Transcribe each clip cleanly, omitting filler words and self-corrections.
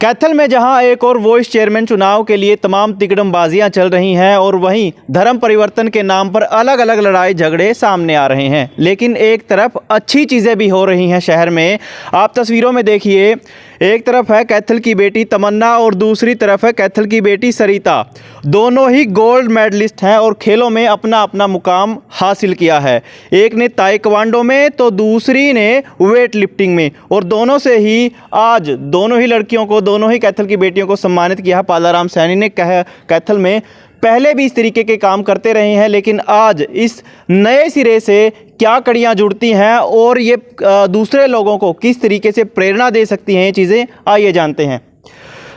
कैथल में जहां एक और वाइस चेयरमैन चुनाव के लिए तमाम तिकड़मबाजियां चल रही हैं और वहीं धर्म परिवर्तन के नाम पर अलग अलग लड़ाई झगड़े सामने आ रहे हैं, लेकिन एक तरफ अच्छी चीज़ें भी हो रही हैं शहर में। आप तस्वीरों में देखिए, एक तरफ है कैथल की बेटी तमन्ना और दूसरी तरफ है कैथल की बेटी सरिता। दोनों ही गोल्ड मेडलिस्ट हैं और खेलों में अपना अपना मुकाम हासिल किया है। एक ने ताइक्वांडो में तो दूसरी ने वेट लिफ्टिंग में, और दोनों से ही आज दोनों ही लड़कियों को, दोनों ही कैथल की बेटियों को सम्मानित किया। पालाराम सैनी ने कहा कैथल में पहले भी इस तरीके के काम करते रहे हैं, लेकिन आज इस नए सिरे से क्या कड़ियाँ जुड़ती हैं और ये दूसरे लोगों को किस तरीके से प्रेरणा दे सकती हैं, ये चीज़ें आइए जानते हैं।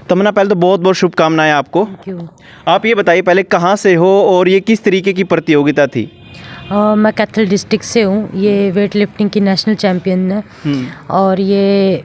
तमन्ना, पहले तो बहुत बहुत शुभकामनाएं आपको। आप ये बताइए पहले कहाँ से हो और ये किस तरीके की प्रतियोगिता थी? मैं कैथल डिस्ट्रिक्ट से हूँ। ये वेट लिफ्टिंग की नेशनल चैम्पियन है और ये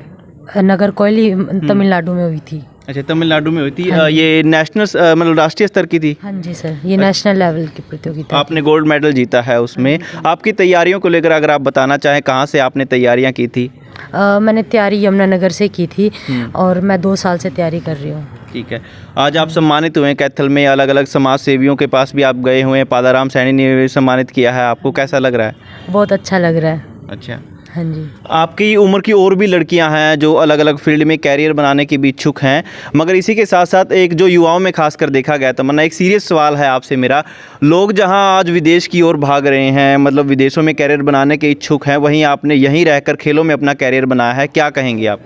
नगर कोयली तमिलनाडु में हुई थी। अच्छा, तमिलनाडु में हुई थी। ये नेशनल मतलब राष्ट्रीय स्तर की थी? हाँ जी सर, ये नेशनल लेवल की प्रतियोगिता। आपने गोल्ड मेडल जीता है उसमें। आपकी तैयारियों को लेकर अगर आप बताना चाहें, कहाँ से आपने तैयारियां की थी? मैंने तैयारी यमुनानगर से की थी और मैं 2 साल से तैयारी कर रही हूँ। ठीक है, आज आप सम्मानित हुए कैथल में, अलग अलग समाज सेवियों के पास भी आप गए हुए हैं, पालाराम सैनी ने सम्मानित किया है आपको, कैसा लग रहा है? बहुत अच्छा लग रहा है। अच्छा, हाँ जी। आपकी उम्र की और भी लड़कियां हैं जो अलग अलग फील्ड में कैरियर बनाने की भी इच्छुक हैं, मगर इसी के साथ साथ एक जो युवाओं में खासकर देखा गया, तमन्ना एक सीरियस सवाल है आपसे मेरा, लोग जहां आज विदेश की ओर भाग रहे हैं, मतलब विदेशों में कैरियर बनाने के इच्छुक हैं, वहीं आपने यहीं रहकर खेलों में अपना कैरियर बनाया है, क्या कहेंगी आप?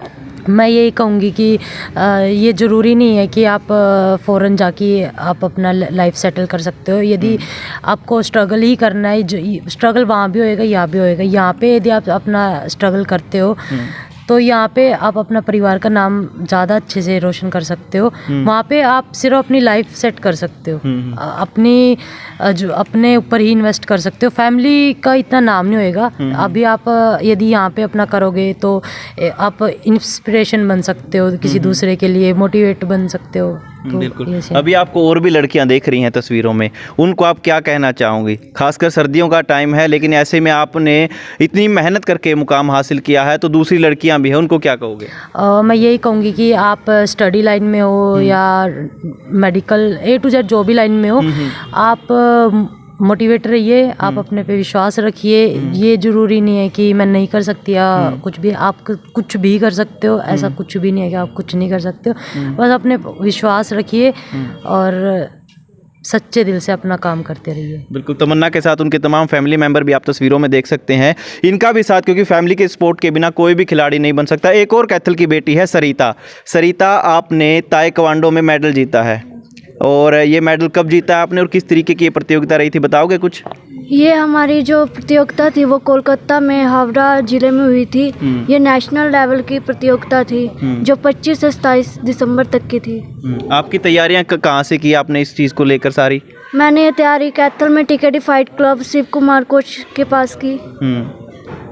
मैं यही कहूँगी कि ये ज़रूरी नहीं है कि आप फ़ॉरेन जाके आप अपना लाइफ सेटल कर सकते हो। यदि आपको स्ट्रगल ही करना है, जो स्ट्रगल वहाँ भी होएगा, यहाँ भी होएगा। यहाँ पे यदि आप अपना स्ट्रगल करते हो तो यहाँ पे आप अपना परिवार का नाम ज़्यादा अच्छे से रोशन कर सकते हो। वहाँ पे आप सिर्फ अपनी लाइफ सेट कर सकते हो, अपनी जो अपने ऊपर ही इन्वेस्ट कर सकते हो। फैमिली का इतना नाम नहीं होएगा। अभी आप यदि यहाँ पे अपना करोगे तो आप इंस्पिरेशन बन सकते हो, किसी दूसरे के लिए मोटिवेट बन सकते हो। तो बिल्कुल। अभी आपको और भी लड़कियां देख रही हैं तस्वीरों में, उनको आप क्या कहना चाहोगी? खासकर सर्दियों का टाइम है, लेकिन ऐसे में आपने इतनी मेहनत करके मुकाम हासिल किया है, तो दूसरी लड़कियां भी हैं, उनको क्या कहोगे? मैं यही कहूँगी कि आप स्टडी लाइन में हो या मेडिकल A to Z जो भी लाइन में हो, आप मोटिवेट रहिए, आप अपने पे विश्वास रखिए। ये ज़रूरी नहीं है कि मैं नहीं कर सकती या कुछ भी, आप कुछ भी कर सकते हो। ऐसा कुछ भी नहीं है कि आप कुछ नहीं कर सकते हो। बस अपने विश्वास रखिए और सच्चे दिल से अपना काम करते रहिए। बिल्कुल, तमन्ना के साथ उनके तमाम फैमिली मेंबर भी आप तस्वीरों में देख सकते हैं, इनका भी साथ, क्योंकि फैमिली के सपोर्ट के बिना कोई भी खिलाड़ी नहीं बन सकता। एक और कैथल की बेटी है सरिता। सरिता, आपने ताइक्वांडो में मेडल जीता है, और ये मेडल कब जीता है आपने और किस तरीके की ये प्रतियोगिता रही थी, बताओगे कुछ? ये हमारी जो प्रतियोगिता थी वो कोलकाता में हावड़ा जिले में हुई थी। ये नेशनल लेवल की प्रतियोगिता थी जो 25 से 27 दिसंबर तक की थी। आपकी तैयारियां कहाँ से की आपने इस चीज़ को लेकर सारी? मैंने ये तैयारी कैथल में टिकेटी fight club Shiv Kumar coach के पास की।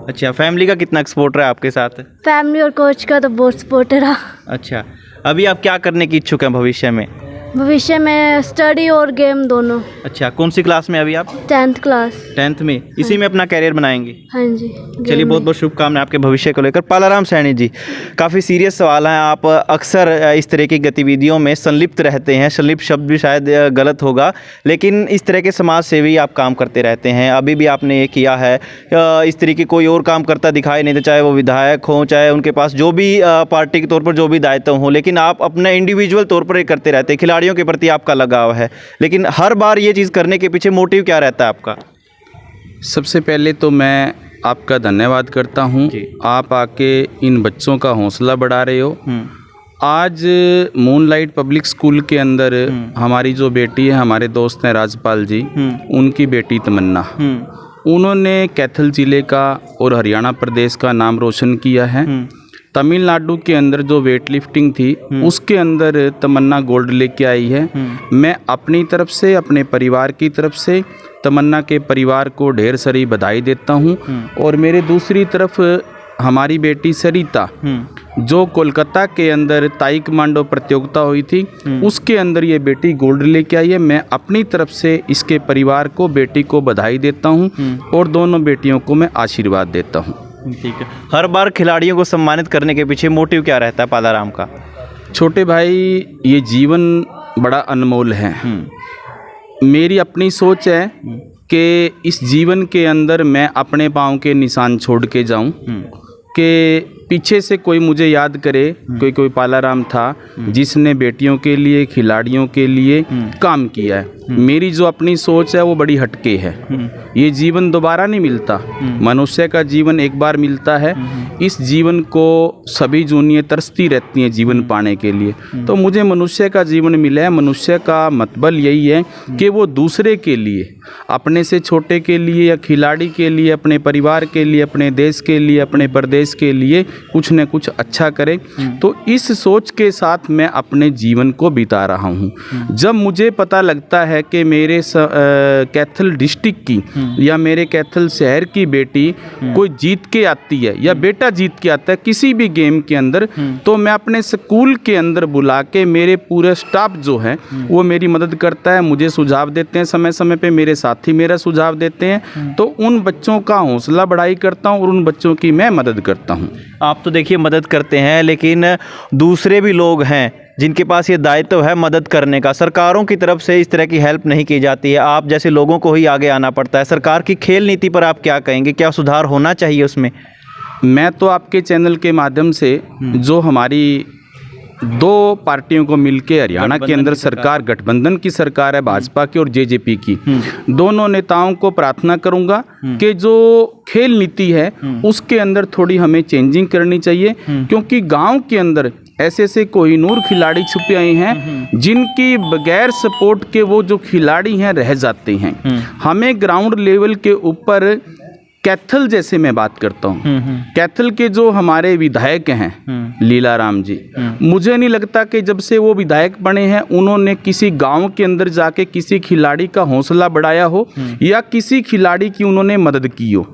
अच्छा, फैमिली का कितना सपोर्ट रहा आपके साथ? फैमिली और कोच का तो बहुत सपोर्ट रहा। अच्छा, अभी आप क्या करने की इच्छुक हैं भविष्य में? भविष्य में स्टडी और गेम दोनों। अच्छा, कौन सी क्लास में अभी आप? 10th class. 10th में, इसी में अपना कैरियर बनाएंगे? हाँ जी। चलिए, बहुत बहुत शुभकामनाएं आपके भविष्य को लेकर। पालाराम सैनी जी, काफ़ी सीरियस सवाल है, आप अक्सर इस तरह की गतिविधियों में संलिप्त रहते हैं, संलिप्त शब्द भी शायद गलत होगा, लेकिन इस तरह के समाज सेवी आप काम करते रहते हैं। अभी भी आपने ये किया है, इस तरीके कोई और काम करता दिखाई नहीं दे, चाहे वो विधायक हों, चाहे उनके पास जो भी पार्टी के तौर पर जो भी दायित्व हों, लेकिन आप अपने इंडिविजुअल तौर पर ये करते रहते हैं। खिलाड़ियों के प्रति आपका लगाव है, लेकिन हर बार ये चीज़ करने के पीछे मोटिव क्या रहता है आपका? सबसे पहले तो मैं आपका धन्यवाद करता हूँ, आप आके इन बच्चों का हौसला बढ़ा रहे हो। आज मूनलाइट पब्लिक स्कूल के अंदर हमारी जो बेटी है, हमारे दोस्त हैं राजपाल जी, उनकी बेटी तमन्ना, उन्होंने कैथल ज़िले का और हरियाणा प्रदेश का नाम रोशन किया है। तमिलनाडु के अंदर जो वेट लिफ्टिंग थी उसके अंदर तमन्ना गोल्ड लेके आई है। मैं अपनी तरफ से, अपने परिवार की तरफ से तमन्ना के परिवार को ढेर सारी बधाई देता हूँ। और मेरे दूसरी तरफ हमारी बेटी सरिता, जो कोलकाता के अंदर ताइक्वांडो प्रतियोगिता हुई थी उसके अंदर ये बेटी गोल्ड लेके आई है। मैं अपनी तरफ से इसके परिवार को, बेटी को बधाई देता हूँ और दोनों बेटियों को मैं आशीर्वाद देता हूँ। ठीक है, हर बार खिलाड़ियों को सम्मानित करने के पीछे मोटिव क्या रहता है पालाराम का? छोटे भाई, ये जीवन बड़ा अनमोल है। मेरी अपनी सोच है कि इस जीवन के अंदर मैं अपने पाँव के निशान छोड़ के जाऊं, कि पीछे से कोई मुझे याद करे। कोई पालाराम था जिसने बेटियों के लिए, खिलाड़ियों के लिए काम किया है। मेरी जो अपनी सोच है वो बड़ी हटके है। ये जीवन दोबारा नहीं मिलता। मनुष्य का जीवन एक बार मिलता है। इस जीवन को सभी जूनियाँ तरसती रहती हैं जीवन पाने के लिए। तो मुझे मनुष्य का जीवन मिला है। मनुष्य का मतलब यही है कि वो दूसरे के लिए, अपने से छोटे के लिए या खिलाड़ी के लिए, अपने परिवार के लिए, अपने देश के लिए, अपने प्रदेश के लिए कुछ न कुछ अच्छा करे। तो इस सोच के साथ मैं अपने जीवन को बिता रहा हूँ। जब मुझे पता लगता है कि मेरे कैथल डिस्ट्रिक्ट की या मेरे कैथल शहर की बेटी कोई जीत के आती है या बेटा जीत के आता है किसी भी गेम के अंदर, तो मैं अपने स्कूल के अंदर बुला के, मेरे पूरे स्टाफ जो है वो मेरी मदद करता है, मुझे सुझाव देते हैं समय समय पे, मेरे साथी मेरा सुझाव देते हैं। तो उन बच्चों का हौसला बढ़ाई करता हूँ और उन बच्चों की मैं मदद करता हूँ। आप तो देखिए मदद करते हैं, लेकिन दूसरे भी लोग हैं जिनके पास ये दायित्व है मदद करने का। सरकारों की तरफ से इस तरह की हेल्प नहीं की जाती है। आप जैसे लोगों को ही आगे आना पड़ता है। सरकार की खेल नीति पर आप क्या कहेंगे? क्या सुधार होना चाहिए उसमें? मैं तो आपके चैनल के माध्यम से, जो हमारी दो पार्टियों को मिलके हरियाणा के अंदर सरकार, गठबंधन की सरकार है, भाजपा की और जेजेपी की, दोनों नेताओं को प्रार्थना करूंगा कि जो खेल नीति है उसके अंदर थोड़ी हमें चेंजिंग करनी चाहिए। क्योंकि गांव के अंदर ऐसे ऐसे कोहिनूर खिलाड़ी छुपे आए हैं जिनकी बगैर सपोर्ट के वो जो खिलाड़ी हैं रह जाते हैं। हमें ग्राउंड लेवल के ऊपर कैथल, जैसे मैं बात करता हूँ, कैथल के जो हमारे विधायक हैं लीलाराम जी, मुझे नहीं लगता कि जब से वो विधायक बने हैं उन्होंने किसी गांव के अंदर जाके किसी खिलाड़ी का हौसला बढ़ाया हो या किसी खिलाड़ी की उन्होंने मदद की हो।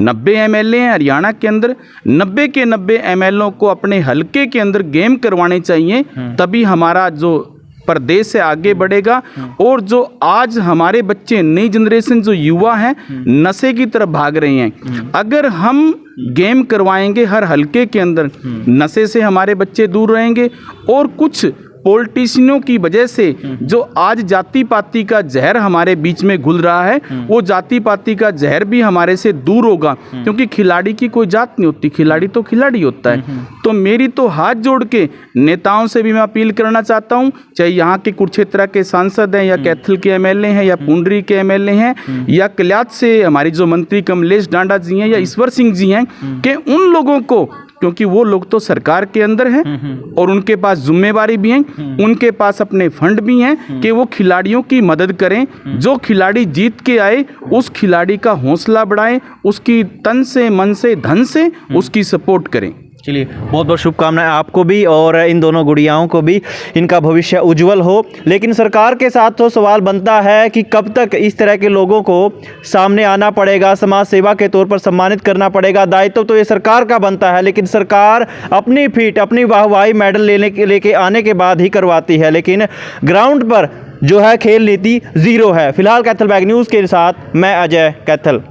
90 एमएलए हैं हरियाणा के अंदर, 90 के 90 एमएलए को अपने हलके के अंदर गेम करवाने चाहिए, तभी हमारा जो प्रदेश से आगे बढ़ेगा। और जो आज हमारे बच्चे, नई जनरेशन जो युवा हैं, नशे की तरफ भाग रहे हैं, अगर हम गेम करवाएंगे हर हलके के अंदर, नशे से हमारे बच्चे दूर रहेंगे। और कुछ पॉलिटिशियनों की वजह से जो आज जाति पाति का जहर हमारे बीच में घुल रहा है, वो जाति पाति का जहर भी हमारे से दूर होगा। क्योंकि खिलाड़ी की कोई जात नहीं होती, खिलाड़ी तो खिलाड़ी होता है। तो मेरी तो हाथ जोड़ के नेताओं से भी मैं अपील करना चाहता हूँ, चाहे यहाँ के कुरुक्षेत्र के सांसद हैं या कैथल के एमएलए हैं या पुंडरी के एमएलए हैं या कल्याथ से हमारी जो मंत्री कमलेश डांडा जी हैं या ईश्वर सिंह जी हैं, कि उन लोगों को, क्योंकि वो लोग तो सरकार के अंदर हैं और उनके पास जिम्मेवारी भी है, उनके पास अपने फंड भी हैं, कि वो खिलाड़ियों की मदद करें। जो खिलाड़ी जीत के आए उस खिलाड़ी का हौसला बढ़ाएं, उसकी तन से, मन से, धन से उसकी सपोर्ट करें। चलिए, बहुत बहुत शुभकामनाएं आपको भी और इन दोनों गुड़ियाओं को भी, इनका भविष्य उज्जवल हो। लेकिन सरकार के साथ तो सवाल बनता है कि कब तक इस तरह के लोगों को सामने आना पड़ेगा, समाज सेवा के तौर पर सम्मानित करना पड़ेगा। दायित्व तो ये सरकार का बनता है, लेकिन सरकार अपनी फीट, अपनी वाहवाही मेडल लेके आने के बाद ही करवाती है। लेकिन ग्राउंड पर जो है खेल नीति ज़ीरो है। फिलहाल कैथल बैग न्यूज़ के साथ मैं अजय कैथल।